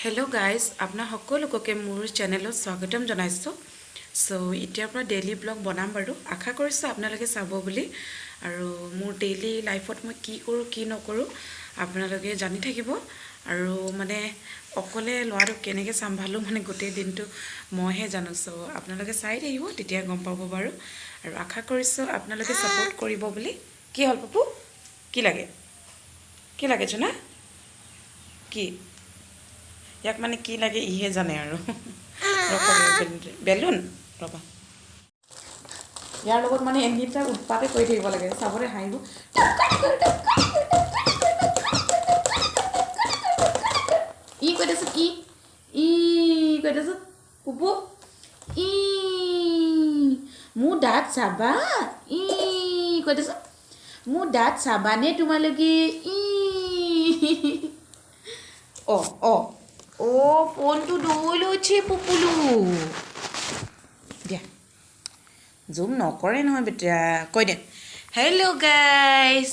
Hello guys, apna সকলোকে মোৰ চেনেলত স্বাগতম জনাইছো। সো এতিয়াৰ পৰা ডেইলি ব্লগ বনাম বাৰু। আশা কৰিছো আপোনালোকে চাব বুলি আৰু মোৰ ডেইলি লাইফত মই কি কৰো কি নকৰো আপোনালোকে জানি থাকিব আৰু মানে অকলে লৰাটো কেনেকে সম্ভালো মানে গোটেই দিনটো মইহে জানো। সো আপোনালোকে চাই থাকিব তেতিয়া গম পাব বাৰু আৰু আশা কৰিছো আপোনালোকে সাপোৰ্ট কৰিব বুলি। কি হল পপু? কি লাগে জনা? কি ইয়াক মানে কি লাগে ইহে জানে আৰু বেলুন ৰবা ইয়াৰ লগত মানে এনিটা উৎপাতে কৰি থাকিব লাগে চাবৰে হাঁহিব ই কৈ দিছো ই কৈ দিছো পুপু ই মোৰ দাঁত চাবা ই কৈ দিছো মোৰ দাঁত চাবানে তোমালোকে ই অ ফোনটো লৈ লৈছে পুপুলু দিয়া জুম নকৰে নহয় বেটা কৈ দে হেল্ল' গাইজ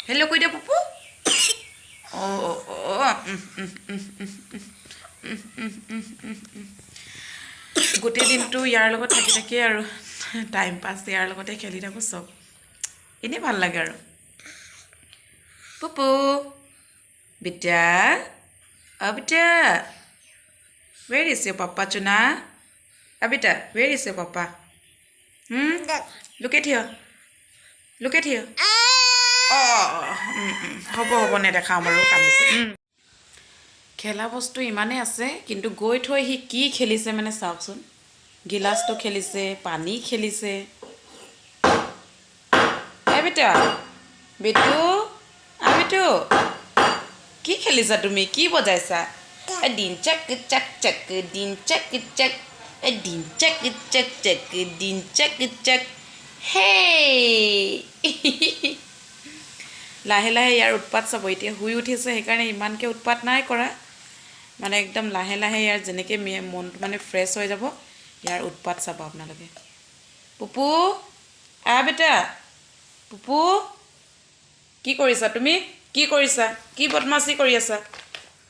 হেল্ল' কৈ দে পুপু গোটেই দিনটো ইয়াৰ লগত থাকি থাকি আৰু টাইম পাছ ইয়াৰ লগতে খেলি থাকো চব এনেই ভাল লাগে আৰু Pupu, Bita, Abita, where is your papa, Chuna? Abita, where is your papa? Look at here. Look at here. Hobo ne dekha amaru kamise. Khela bostu imane ase, kintu goi thoi hi ki khelise mane saoksun. Gilas to khelise, pani khelise. Abita, Bitu. আবিটো কি খেলিছা তুমি কি বজাইছা দিন চাক চাক চাক দিন চাক চাক দিন চাক চাক চাক দিন চাক চাক হে লাহে লাহে ইয়াৰ উৎপাত চাব এতিয়া হুই উঠিছে সেইকাৰণে ইমানকে উৎপাত নাই কৰা মানে একদম লাহে লাহে ইয়াৰ যেনেকে মনটো মানে ফ্ৰেছ হৈ যাব ইয়াৰ উৎপাত চাব আপোনালোকে পুপু বেটা পুপু কি কৰিছা তুমি কি কৰিছা কি বদমাশি কৰি আছা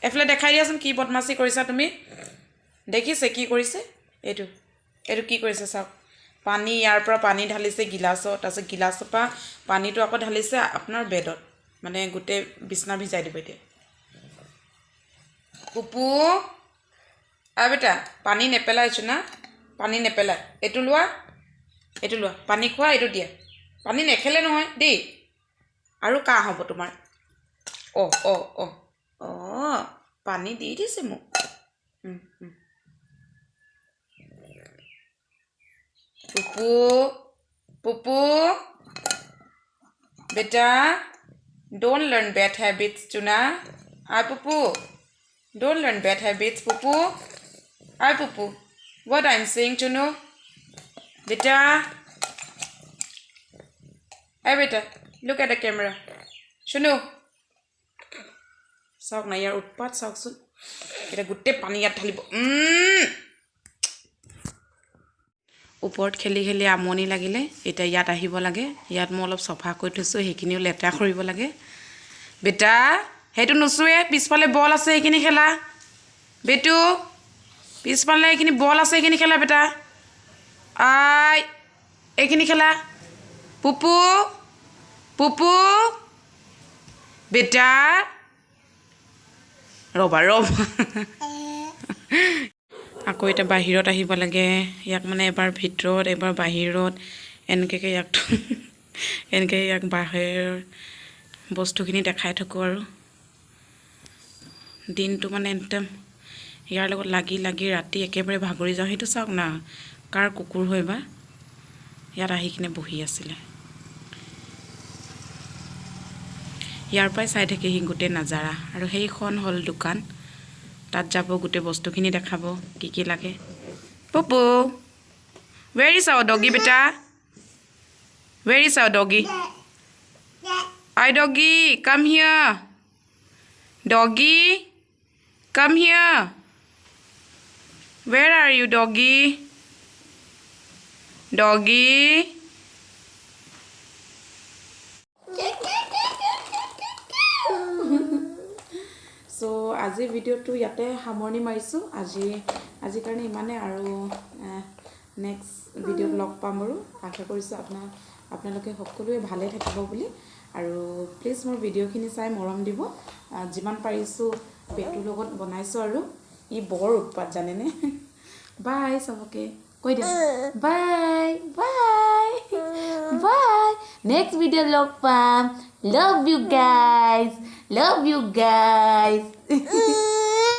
এফলে দেখাই দিয়াচোন কি বদমাশি কৰিছা তুমি দেখিছে কি কৰিছে এটো কি কৰিছে চাওক পানী ইয়াৰ পৰা পানী ঢালিছে গিলাছত আছে গিলাছৰ পৰা পানীটো আকৌ ঢালিছে আপোনাৰ বেডত মানে গুটে বিছনা ভিজাই দিব এতিয়া পুপু বেটা পানী নেপেলাইছো না পানী নেপেলাই এটো লোৱা পানী খোৱা এটো দিয়া পানী নেখেলে নহয় দেই আৰু কা হ'ব তোমাৰ পানী দি দিছে মোক পুপু beta don't learn bad habits Chuna pupu don't learn bad habits pupu pupu what I'm saying Chunu beta beta look at the camera Chunu sauk na yar utpat sauk sun eta gutte pani yat thalibo উপৰত খেলি খেলি আমনি লাগিলে এটা ইয়াত আহিব লাগে ইয়াত মই অলপ সফা কৰি থৈছো হেকিনিও লেটা কৰিব লাগে বেটা হেতু নুসুৱে পিছফালে বল আছে হেকিনি খেলা বেটু পিছফালে হেকিনি বল আছে হেকিনি খেলা বেটা হেকিনি খেলা পুপু বেটা ৰবা আকৌ এটা বাহিৰত আহিব লাগে ইয়াক মানে এবাৰ ভিতৰত এবাৰ বাহিৰত এনেকে ইয়াক বাহিৰ বস্তুখিনি দেখাই থাকো আৰু দিনটো মানে একদম ইয়াৰ লগত লাগি লাগি ৰাতি একেবাৰে ভাগৰি যাওঁ হেতু চাওক না কাৰ কুকুৰ হয়বা ইয়াত আহি কিনে বহি আছিলে ইয়াৰ পৰাই চাই থাকে হি গুটে নাজাৰা আৰু সেইখন হল দোকান তাত যাব গুটে বস্তুখিনি দেখাব কি কি লাগে পুপু where is our doggy beta where is our doggy doggy come here doggy come here where are you doggy আজিৰ ভিডিঅ'টো ইয়াতে সামৰণি মাৰিছোঁ আজিৰ কাৰণে ইমানেই আৰু নেক্সট ভিডিঅ'ত লগ পাম বাৰু আশা কৰিছোঁ আপোনালোকে সকলোৱে ভালে থাকিব বুলি আৰু প্লিজ মোৰ ভিডিঅ'খিনি চাই মৰম দিব যিমান পাৰিছোঁ পেটুৰ লগত বনাইছোঁ আৰু ই বৰ উৎপাত জানেনে বাই চবকে কৈ দিয়া bye bye bye next video' লগ পাম love you guys